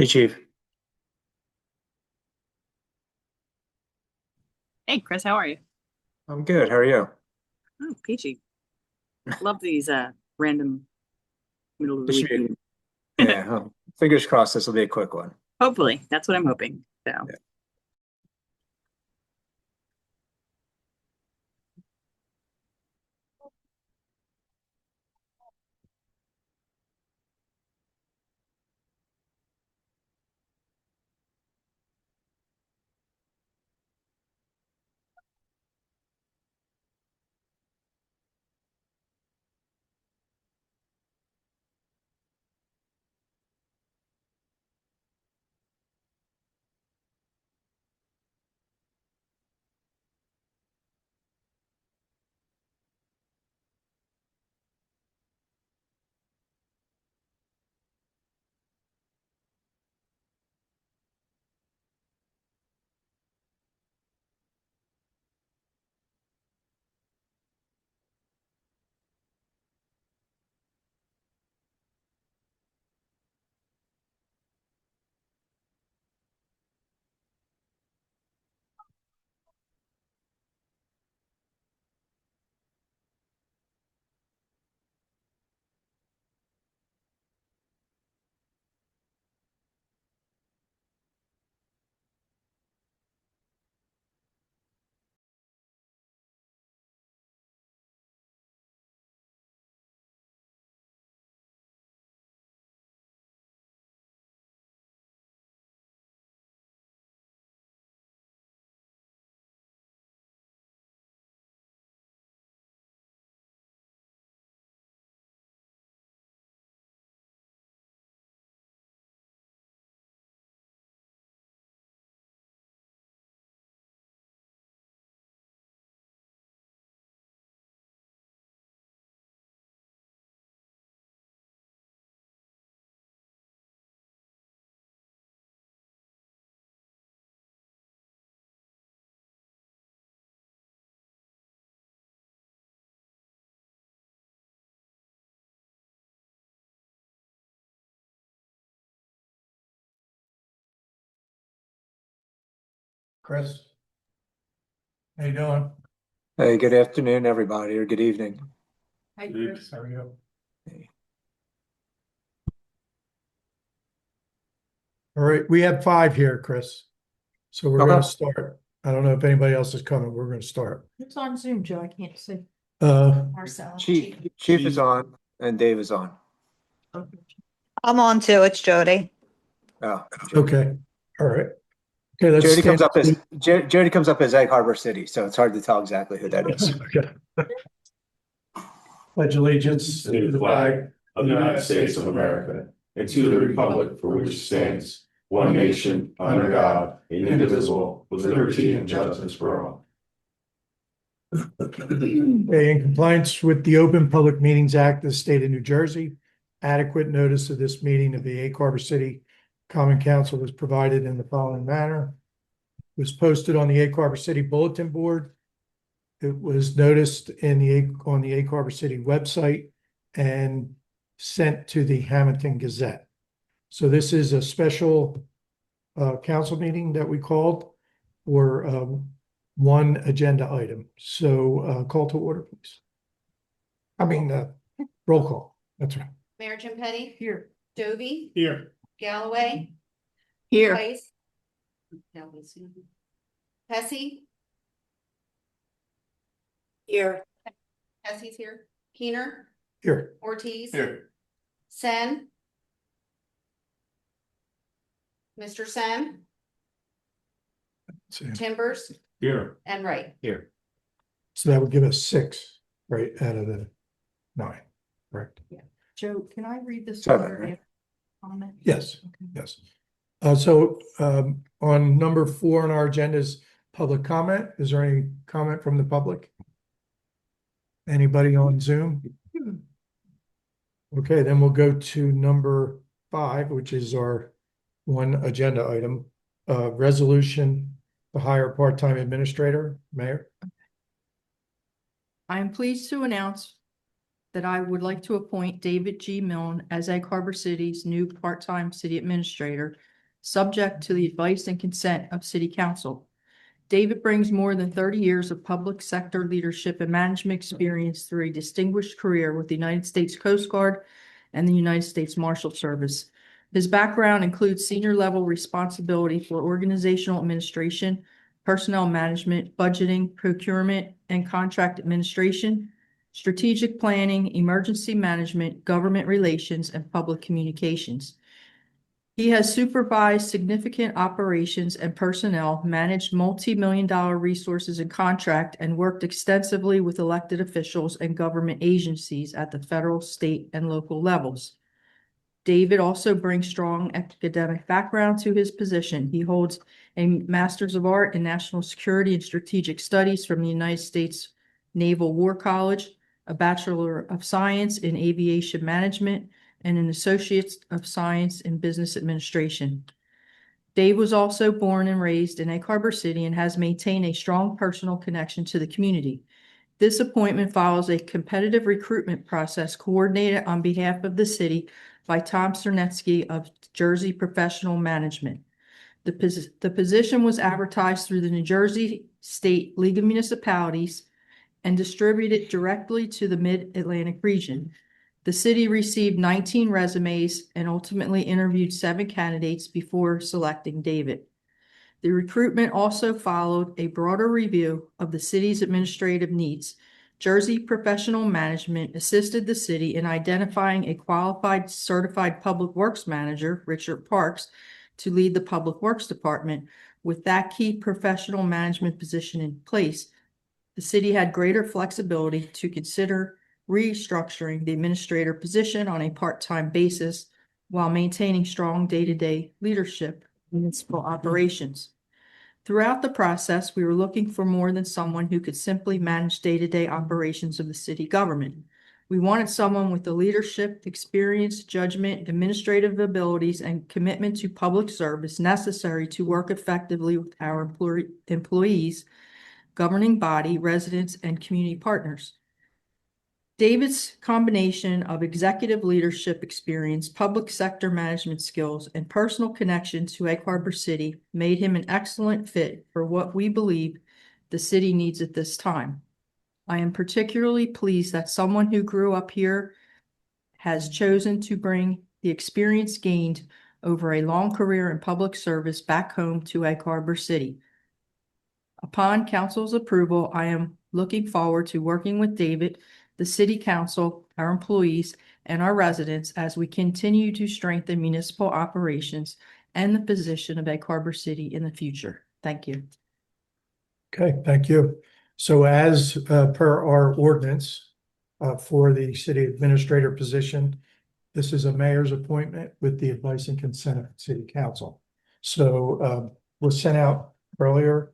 Hey, Chief. Hey, Chris, how are you? I'm good. How are you? Oh, peachy. Love these random middle of the This should week be, meetings. yeah. Fingers crossed. This will be a quick one. Hopefully, that's what I'm hoping. So, Yeah. Chris, how you doing? Hey, good afternoon, everybody, or good evening. Hi, Chris. How are you? Hey. All right, we have 5 here, Chris. So we're Okay. gonna start. I don't know if anybody else is coming. We're gonna start. It's on Zoom, Joe. I can't see. Marcella. Chief is on and Dave is on. I'm on too. It's Jody. Oh, Okay, all right. Okay, let's Jody stand. Jody comes up as Egg Harbor City, so it's hard to tell exactly who that is. Okay. Pledge allegiance to the flag of the United States of America and to the republic for which it stands, one nation, under God, indivisible, with liberty and justice for all. Okay, in compliance with the Open Public Meetings Act of the State of New Jersey, adequate notice of this meeting of the Egg Harbor City Common Council was provided in the following manner. It was posted on the Egg Harbor City Bulletin Board. It was noticed on the Egg Harbor City website and sent to the Hamilton Gazette. So this is a special council meeting that we called for one agenda item. So call to order, please. Roll call. That's right. Mayor Jim Petty, Here. Dovey, Here. Galloway, here. Weiss, Hesse, Here. Hesse's here, Keener, Here. Ortiz, Here. Sen, Mr. Sen, Timbers, Here. and Wright. Here. So that would give us 6, right, out of the 9, correct? Joe, can I read this? 7, order right? after comment? Yes, Okay. yes. On number 4 on our agenda is public comment. Is there any comment from the public? Anybody on Zoom? Okay, then we'll go to number 5, which is our one agenda item, resolution to hire a part-time administrator, Mayor. I am pleased to announce that I would like to appoint David G. Milne as Egg Harbor City's new part-time city administrator subject to the advice and consent of City Council. David brings more than 30 years of public sector leadership and management experience through a distinguished career with the United States Coast Guard and the United States Marshal Service. His background includes senior level responsibility for organizational administration, personnel management, budgeting, procurement, and contract administration, strategic planning, emergency management, government relations, and public communications. He has supervised significant operations and personnel, managed multi-million-dollar resources and contract, and worked extensively with elected officials and government agencies at the federal, state, and local levels. David also brings strong academic background to his position. He holds a Master's of Art in National Security and Strategic Studies from the United States Naval War College, a Bachelor of Science in Aviation Management, and an Associate of Science in Business Administration. Dave was also born and raised in Egg Harbor City and has maintained a strong personal connection to the community. This appointment follows a competitive recruitment process coordinated on behalf of the city by Tom Cernetsky of Jersey Professional Management. The position was advertised through the New Jersey State League of Municipalities and distributed directly to the Mid-Atlantic region. The city received 19 resumes and ultimately interviewed 7 candidates before selecting David. The recruitment also followed a broader review of the city's administrative needs. Jersey Professional Management assisted the city in identifying a qualified certified public works manager, Richard Parks, to lead the Public Works Department. With that key professional management position in place, the city had greater flexibility to consider restructuring the administrator position on a part-time basis while maintaining strong day-to-day leadership in municipal operations. Throughout the process, we were looking for more than someone who could simply manage day-to-day operations of the city government. We wanted someone with the leadership, experience, judgment, administrative abilities, and commitment to public service necessary to work effectively with our employees, governing body, residents, and community partners. David's combination of executive leadership experience, public sector management skills, and personal connection to Egg Harbor City made him an excellent fit for what we believe the city needs at this time. I am particularly pleased that someone who grew up here has chosen to bring the experience gained over a long career in public service back home to Egg Harbor City. Upon council's approval, I am looking forward to working with David, the city council, our employees, and our residents as we continue to strengthen municipal operations and the position of Egg Harbor City in the future. Thank you. Okay, thank you. So as per our ordinance for the city administrator position, this is a mayor's appointment with the advice and consent of city council. So was sent out earlier,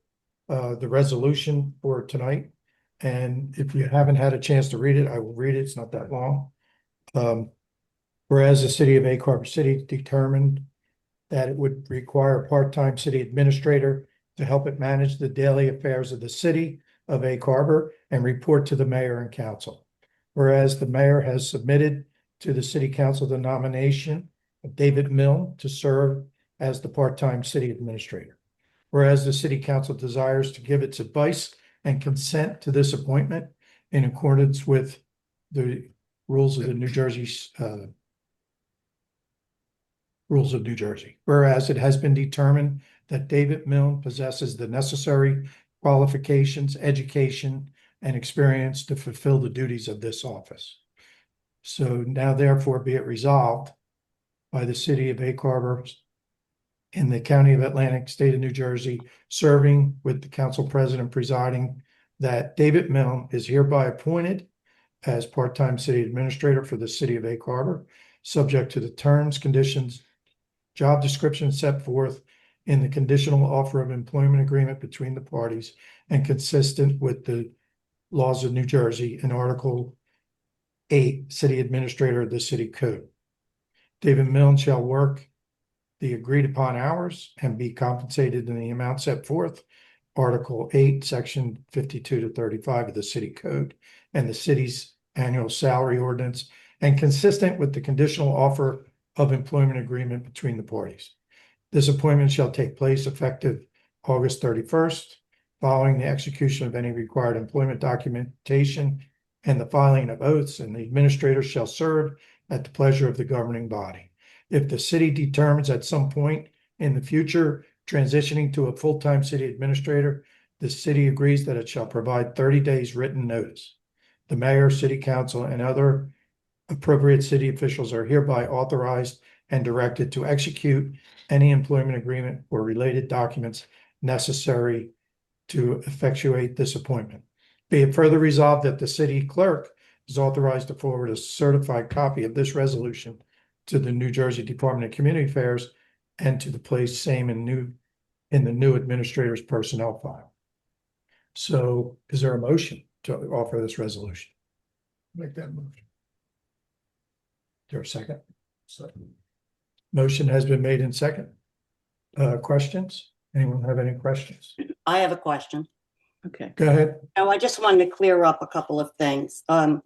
the resolution for tonight. And if you haven't had a chance to read it, I will read it. It's not that long. Whereas the city of Egg Harbor City determined that it would require a part-time city administrator to help it manage the daily affairs of the city of Egg Harbor and report to the mayor and council. Whereas the mayor has submitted to the city council the nomination of David Milne to serve as the part-time city administrator. Whereas the city council desires to give its advice and consent to this appointment in accordance with the rules of the New Jersey rules of New Jersey. Whereas it has been determined that David Milne possesses the necessary qualifications, education, and experience to fulfill the duties of this office. So now therefore be it resolved by the city of Egg Harbor in the county of Atlantic, state of New Jersey, serving with the council president presiding, that David Milne is hereby appointed as part-time city administrator for the city of Egg Harbor, subject to the terms, conditions, job description set forth in the conditional offer of employment agreement between the parties and consistent with the laws of New Jersey in Article 8, City Administrator of the City Code. David Milne shall work the agreed upon hours and be compensated in the amount set forth Article 8, Section 52 to 35 of the City Code and the city's annual salary ordinance, and consistent with the conditional offer of employment agreement between the parties. This appointment shall take place effective August 31st, following the execution of any required employment documentation and the filing of oaths, and the administrator shall serve at the pleasure of the governing body. If the city determines at some point in the future transitioning to a full-time city administrator, the city agrees that it shall provide 30 days written notice. The mayor, city council, and other appropriate city officials are hereby authorized and directed to execute any employment agreement or related documents necessary to effectuate this appointment. Be it further resolved that the city clerk is authorized to forward a certified copy of this resolution to the New Jersey Department of Community Affairs and to the place same in the new administrator's personnel file. So is there a motion to offer this resolution? Make that motion. Is there a second? Second. Motion has been made in second. Questions? Anyone have any questions? I have a question. Okay. Go ahead. Now, I just wanted to clear up a couple of things. And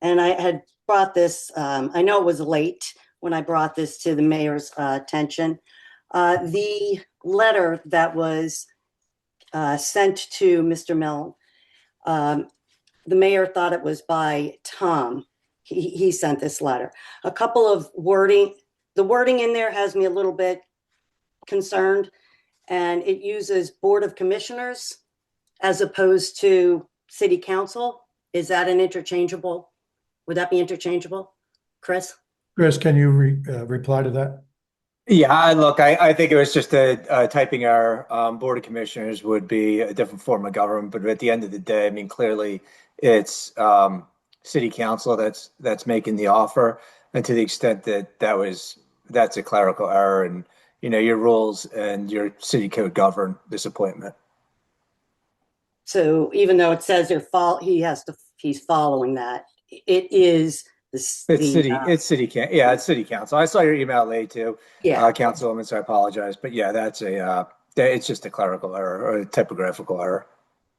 I had brought this, I know it was late when I brought this to the mayor's attention. The letter that was sent to Mr. Milne, the mayor thought it was by Tom. He sent this letter. A couple of the wording in there has me a little bit concerned, and it uses Board of Commissioners as opposed to City Council. Is that would that be interchangeable, Chris? Chris, can you reply to that? Yeah, I think it was just a typing error. Board of Commissioners would be a different form of government, but at the end of the day, I mean, clearly it's city council that's making the offer. And to the extent that that's a clerical error, and your rules and your city code govern this appointment. So even though it says he's following that, it is It's city council. I saw your email late too, Councilwoman, so I apologize. But yeah, it's just a clerical error or a typographical error.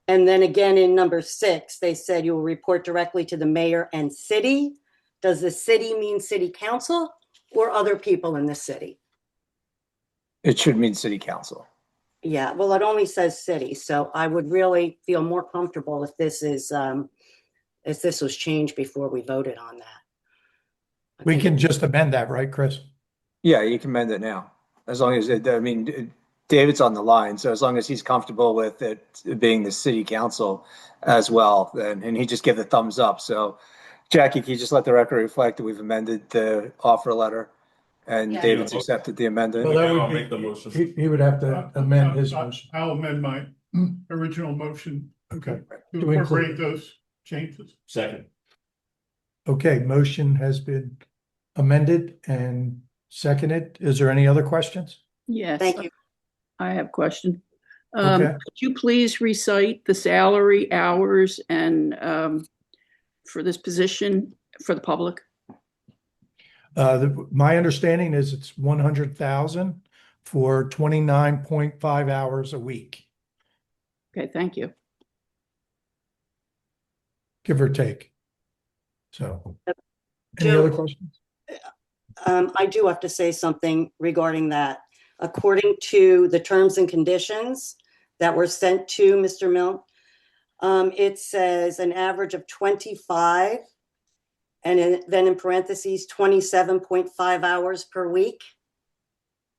And then again, in number 6, they said you will report directly to the mayor and city. Does the city mean city council or other people in the city? It should mean city council. Yeah, well, it only says city, so I would really feel more comfortable if this was changed before we voted on that. We can just amend that, right, Chris? Yeah, you can amend it now, as long as David's on the line, so as long as he's comfortable with it being the city council as well, and he just gave the thumbs up. So, Jackie, can you just let the record reflect that we've amended the offer letter, and David's accepted the amendment? Well, that I'll would make the be, motion. he would have to amend his motion. I'll amend my original motion Okay. to Do we incorporate include- those changes. Second. Okay, motion has been amended and seconded. Is there any other questions? Yes. Thank you. I have a question. Okay. Could you please recite the salary, hours, and for this position for the public? My understanding is it's 100,000 for 29.5 hours a week, Okay, thank you. give or take. So, any Joe- other questions? I do have to say something regarding that. According to the terms and conditions that were sent to Mr. Milne, it says an average of 25, and then in parentheses, 27.5 hours per week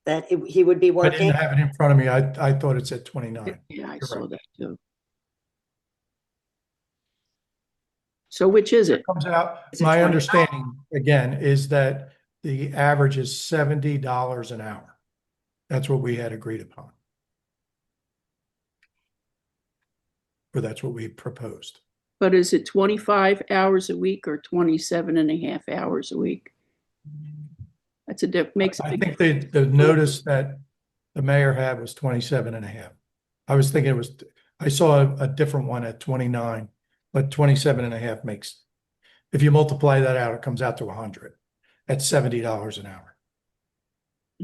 that he would be I working. didn't have it in front of me. I thought it said 29. Yeah, I You're saw right. that too. So which is it? Comes out, Is it my 20? understanding, again, is that the average is $70 an hour. That's what we had agreed upon. Or that's what we proposed. But is it 25 hours a week or 27 and a half hours a week? That's makes a I big. think the notice that the mayor had was 27 and a half. I was thinking I saw a different one at 29, but 27 and a half makes, if you multiply that out, it comes out to 100 at $70 an hour.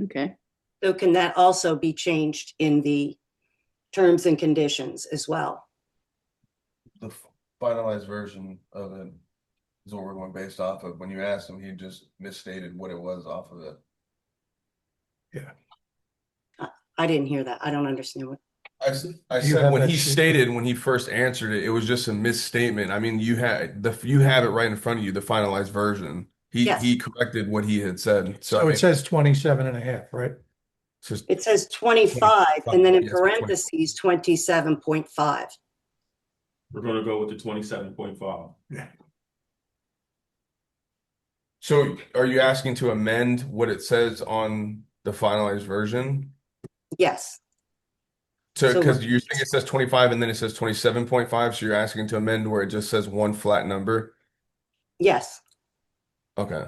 Okay. So can that also be changed in the terms and conditions as well? The finalized version of it is what we're going based off of. When you asked him, he just misstated what it was off of it. Yeah. I didn't hear that. I don't understand what. I Do you said have when that he sheet? stated, when he first answered it, it was just a misstatement. I mean, you have it right in front of you, the finalized version. Yes. He corrected what he had said. So I So mean, it says 27 and a half, right? it's just It says 25 and then in Yes, parentheses, 27.5. We're gonna go with the 27.5. So are you asking to amend what it says on the finalized version? Yes. So So- because you're saying it says 25 and then it says 27.5, so you're asking to amend where it just says one flat number? Yes. Okay.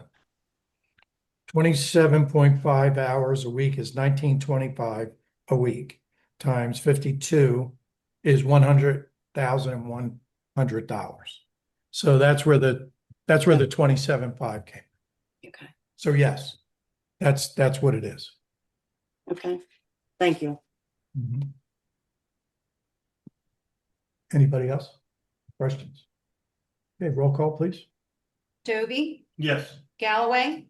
27.5 hours a week is 1925 a week times 52 is $100,100. So that's where the 27.5 came. Okay. So yes, that's what it is. Okay. Thank you. Anybody else? Questions? Okay, roll call, please. Joby, Yes. Galloway,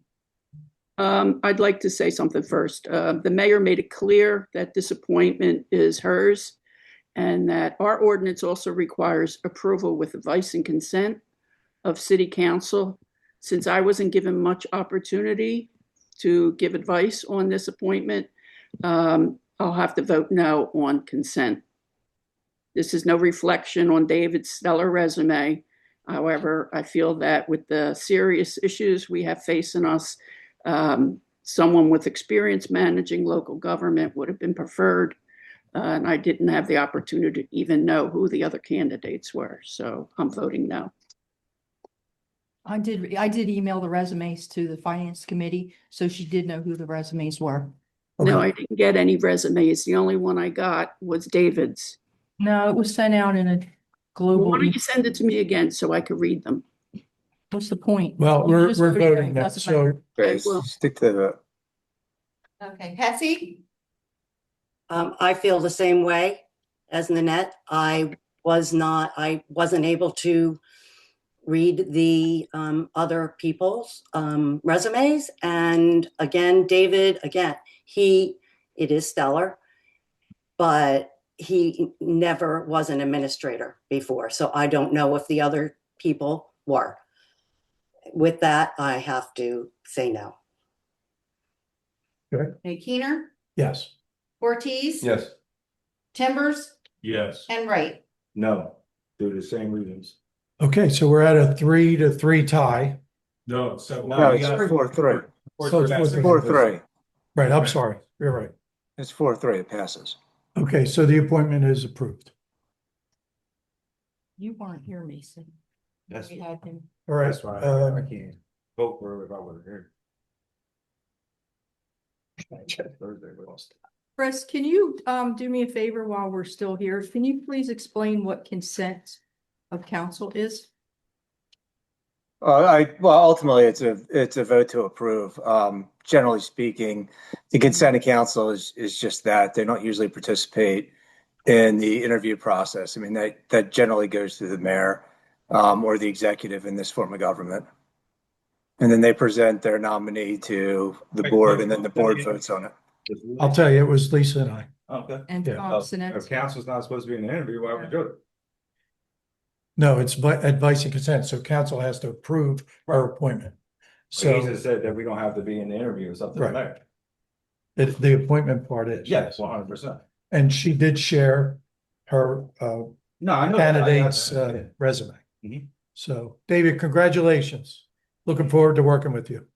I'd like to say something first. The mayor made it clear that this appointment is hers and that our ordinance also requires approval with advice and consent of city council. Since I wasn't given much opportunity to give advice on this appointment, I'll have to vote no on consent. This is no reflection on David's stellar resume. However, I feel that with the serious issues we have facing us, someone with experience managing local government would have been preferred. And I didn't have the opportunity to even know who the other candidates were. So I'm voting no. I did email the resumes to the finance committee, so she did know who the resumes were. No, Okay. I didn't get any resumes. The only one I got was David's. No, it was sent out in a global. Why don't you send it to me again so I could read them? What's the point? Well, You we're just voted no, voting it now, doesn't matter. so Very well. Stick to the, okay, Hesse, I feel the same way as Nanette. I wasn't able to read the other people's resumes. And again, David, it is stellar, but he never was an administrator before. So I don't know if the other people were. With that, I have to say no. okay, Keener, yes. Ortiz. Yes. Timbers Yes. and Wright. No, due to the same reasons. Okay, so we're at a 3-3 tie. No, so. no, it's 4-3. So it's 4-3. 4-3. Right, I'm sorry. You're right. It's 4-3. It passes. Okay, so the appointment is approved. You weren't here, Mason. That's, We had him. All right. that's why I can't vote for it if I wasn't here. Thursday, we lost. Chris, can you do me a favor while we're still here? Can you please explain what consent of council is? Well, ultimately, it's a vote to approve. Generally speaking, the consent of council is just that. They don't usually participate in the interview process. I mean, that generally goes through the mayor or the executive in this form of government. And then they present their nominee to the board, and then the board votes on it. I'll tell you, it was Lisa and I. Okay. And Yeah. Tom If Sinet. council's not supposed to be in the interview, why would we do it? No, it's advice and consent, so council has to approve her appointment. So he So just said that we don't have to be in the interview or something Right. like the appointment part is. Yes, 100%. And she did share her No, I know. that. I got candidate's that. resume. Mhm. So David, congratulations. Looking forward to working with you.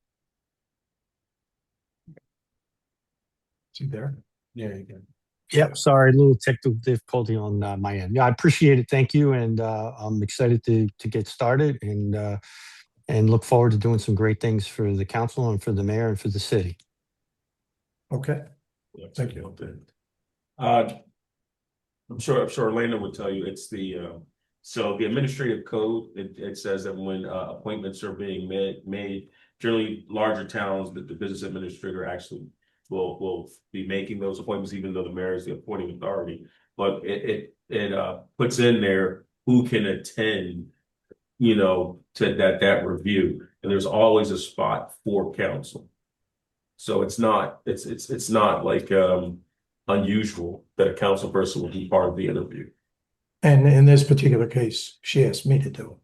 See there? Yeah, you can. Yeah, sorry, a little technical difficulty on my end. Yeah, I appreciate it. Thank you, and I'm excited to get started and look forward to doing some great things for the council and for the mayor and for the city. Okay. Thank you. I'm sure Elena would tell you, it's so the administrative code, it says that when appointments are being made, generally larger towns, that the business administrator actually will be making those appointments, even though the mayor is the appointing authority. But it puts in there who can attend, to that review, and there's always a spot for council. So it's not like unusual that a council person would be part of the interview. And in this particular case, she asked me to do it.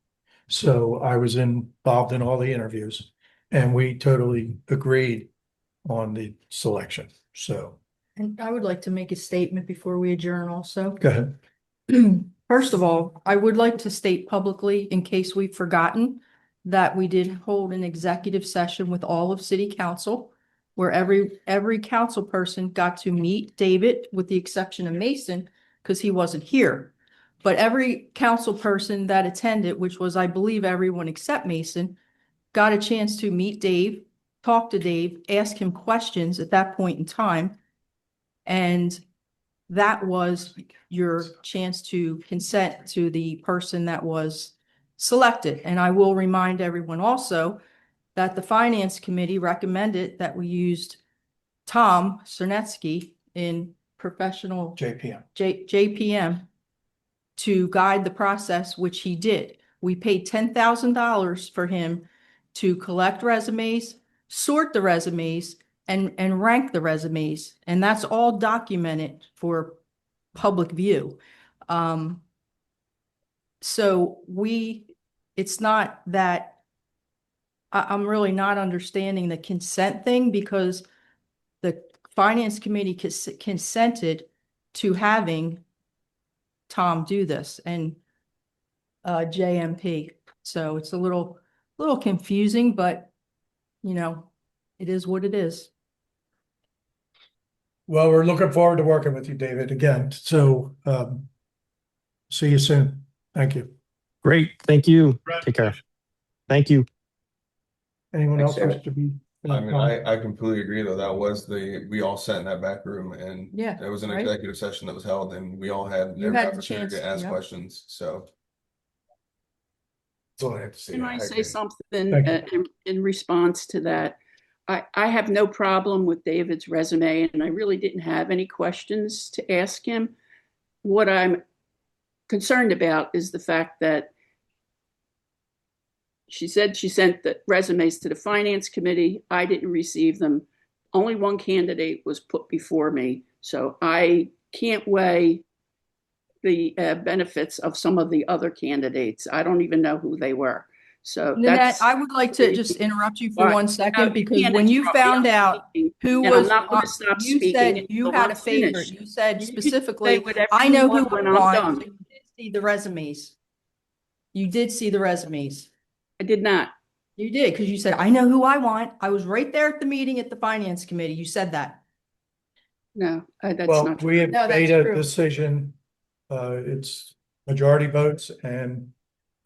So I was involved in all the interviews and we totally agreed on the selection. So And I would like to make a statement before we adjourn also. go ahead. First of all, I would like to state publicly, in case we've forgotten, that we did hold an executive session with all of city council, where every council person got to meet David, with the exception of Mason, because he wasn't here. But every council person that attended, which was, I believe, everyone except Mason, got a chance to meet Dave, talk to Dave, ask him questions at that point in time. And that was your chance to consent to the person that was selected. And I will remind everyone also that the Finance Committee recommended that we used Tom Cernetsky in professional JPM. JPM to guide the process, which he did. We paid $10,000 for him to collect resumes, sort the resumes, and rank the resumes. And that's all documented for public view. So it's not that I'm really not understanding the consent thing, because the Finance Committee consented to having Tom do this and JMP. So it's a little confusing, but it is what it is. Well, we're looking forward to working with you, David, again. So see you soon. Thank you. Great. Thank you. Take care. Thank you. Anyone Thanks, else wish David. to be? I mean, I completely agree though. That was we all sat in that back room and Yeah, there was an right. executive session that was held and we all had You every had the opportunity chance, to ask yeah. questions. So that's all I have to say. Can I say agree. something Thank in response to that? I have no problem with David's resume, and I really didn't have any questions to ask him. What I'm concerned about is the fact that she said she sent the resumes to the Finance Committee. I didn't receive them. Only one candidate was put before me, so I can't weigh the benefits of some of the other candidates. I don't even know who they were. So Nanette, that's. I would like to just interrupt you for Right. 1 No, second, you because can't when you interrupt me. found I'm out speaking, who and I'm was, not going to stop you speaking said you until had I'm a favorite. finished. You said You can specifically, say whatever I you know want who when I I'm want. done. So you did see the resumes. You did see the resumes. I did not. You did, because you said, I know who I want. I was right there at the meeting at the Finance Committee. You said that. No, that's Well, not true. we have No, that's made a true. decision. It's majority votes and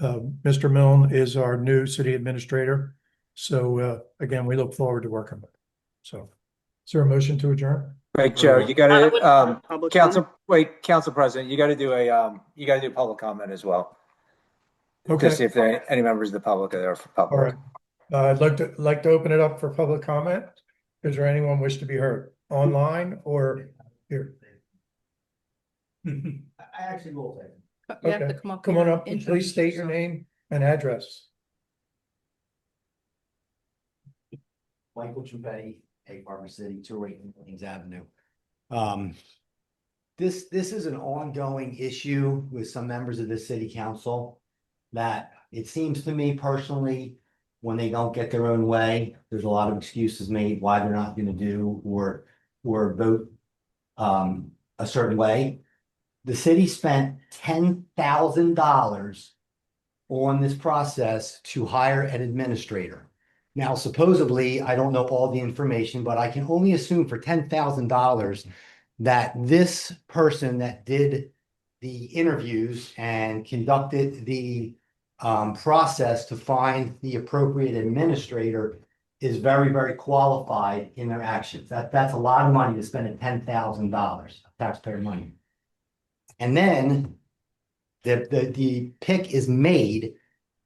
Mr. Milne is our new city administrator. So again, we look forward to working with him. So is there a motion to adjourn? Wait, Joe, you got I would to, public Council President, you got to do public comment as well. Okay. To see if there are any members of the public are there for All public. right. I'd like to open it up for public comment. Is there anyone wish to be heard online or here? I actually will take it. You have to Okay. come up. Come here on and up and introduce please state your yourself. name and address. Michael Truppetti, Egg Harbor City, 208 Williams Avenue. This is an ongoing issue with some members of the city council that it seems to me personally, when they don't get their own way, there's a lot of excuses made why they're not going to do or vote a certain way. The city spent $10,000 on this process to hire an administrator. Now, supposedly, I don't know all the information, but I can only assume for $10,000 that this person that did the interviews and conducted the process to find the appropriate administrator is very, very qualified in their actions. That's a lot of money to spend at $10,000 taxpayer money. And then the pick is made,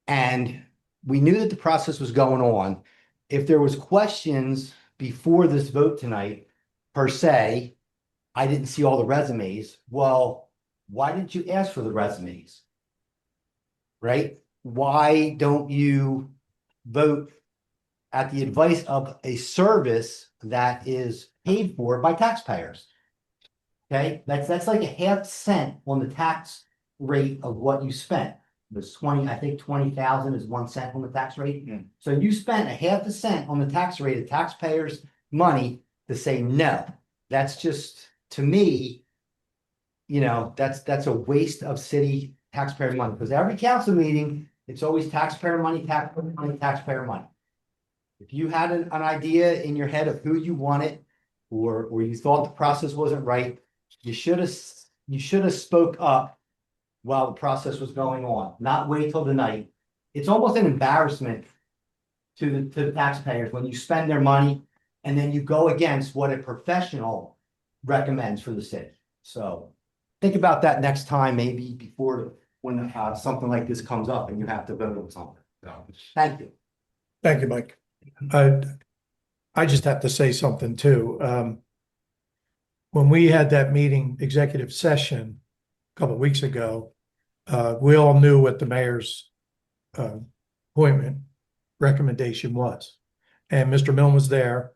and we knew that the process was going on. If there was questions before this vote tonight, per se, I didn't see all the resumes. Well, why didn't you ask for the resumes? Right? Why don't you vote at the advice of a service that is paid for by taxpayers? Okay, that's like a half cent on the tax rate of what you spent. It was 20, I think 20,000 is 1 cent on the tax rate. So you spent a half a cent on the tax rate of taxpayers' money to say no. That's just, to me, that's a waste of city taxpayer money, because every council meeting, it's always taxpayer money, taxpayer money, taxpayer money. If you had an idea in your head of who you wanted, or you thought the process wasn't right, you should have spoke up while the process was going on, not wait till the night. It's almost an embarrassment to the taxpayers when you spend their money and then you go against what a professional recommends for the city. So think about that next time, maybe before when something like this comes up and you have to vote on something. So, thank you. Thank you, Mike. I just have to say something too. When we had that meeting, executive session, a couple of weeks ago, we all knew what the mayor's appointment recommendation was. And Mr. Milne was there.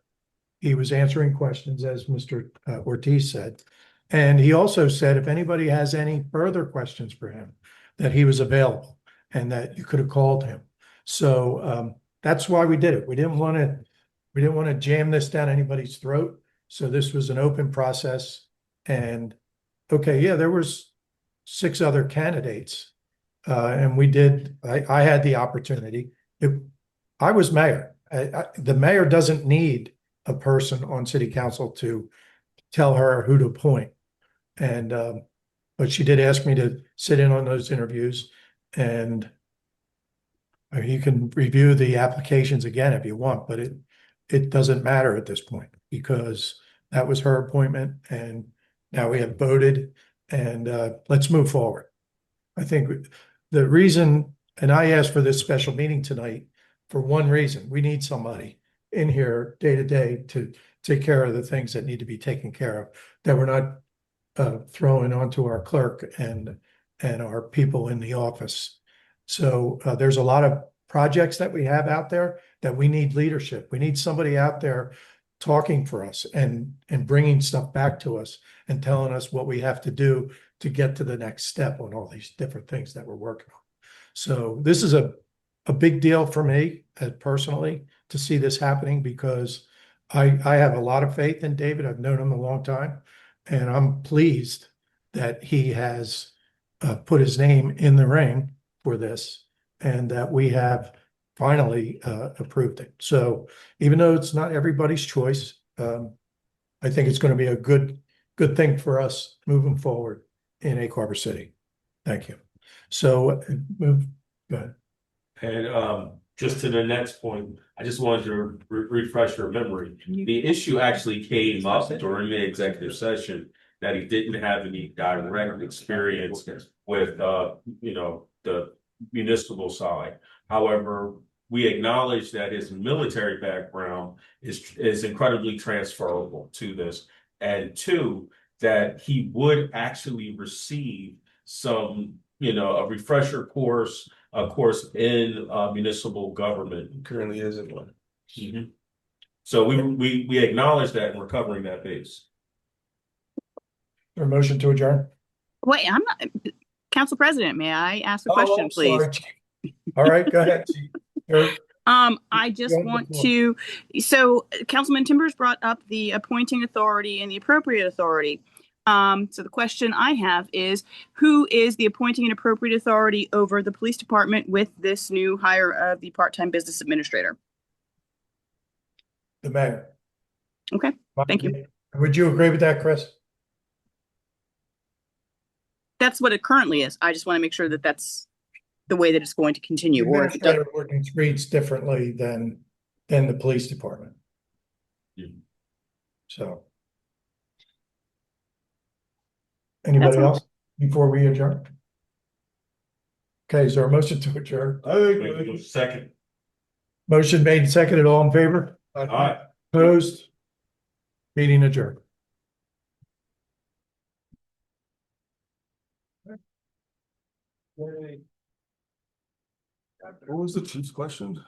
He was answering questions, as Mr. Ortiz said. And he also said if anybody has any further questions for him, that he was available and that you could have called him. So that's why we did it. We didn't want to jam this down anybody's throat. So this was an open process. And okay, yeah, there was 6 other candidates. And I had the opportunity. I was mayor. The mayor doesn't need a person on city council to tell her who to appoint. And but she did ask me to sit in on those interviews, and you can review the applications again if you want, but it doesn't matter at this point because that was her appointment, and now we have voted, and let's move forward. I think the reason, and I asked for this special meeting tonight for one reason: we need somebody in here day to day to take care of the things that need to be taken care of, that we're not throwing onto our clerk and our people in the office. So there's a lot of projects that we have out there that we need leadership. We need somebody out there talking for us and bringing stuff back to us and telling us what we have to do to get to the next step on all these different things that we're working on. So this is a big deal for me personally to see this happening, because I have a lot of faith in David. I've known him a long time, and I'm pleased that he has put his name in the ring for this, and that we have finally approved it. So even though it's not everybody's choice, I think it's going to be a good thing for us moving forward in Egg Harbor City. Thank you. So go ahead. And just to the next point, I just wanted to refresh your memory. The issue actually came up during the executive session that he didn't have any direct experience with, the municipal side. However, we acknowledge that his military background is incredibly transferable to this. And 2, that he would actually receive some, a refresher course, a course in municipal government. It currently isn't one. Mm-hmm. So we acknowledge that, and we're covering that base. Or motion to adjourn? Wait, I'm not, Council President, may I ask a Oh, question, I'm please? sorry. All right, go ahead. I just Go want ahead. to, so Councilman Timbers brought up the appointing authority and the appropriate authority. So the question I have is, who is the appointing and appropriate authority over the police department with this new hire of the part-time business administrator? The mayor. Okay, thank you. Would you agree with that, Chris? That's what it currently is. I just want to make sure that that's the way that it's going to continue. The Or if it does, administrator ordinance reads differently than the police department. Yeah. So. Anybody That's all. else before we adjourn? Okay, is there a motion to adjourn? Second. Motion made and seconded, all in favor? Aye. Opposed? Meeting adjourned. What was the chief's question?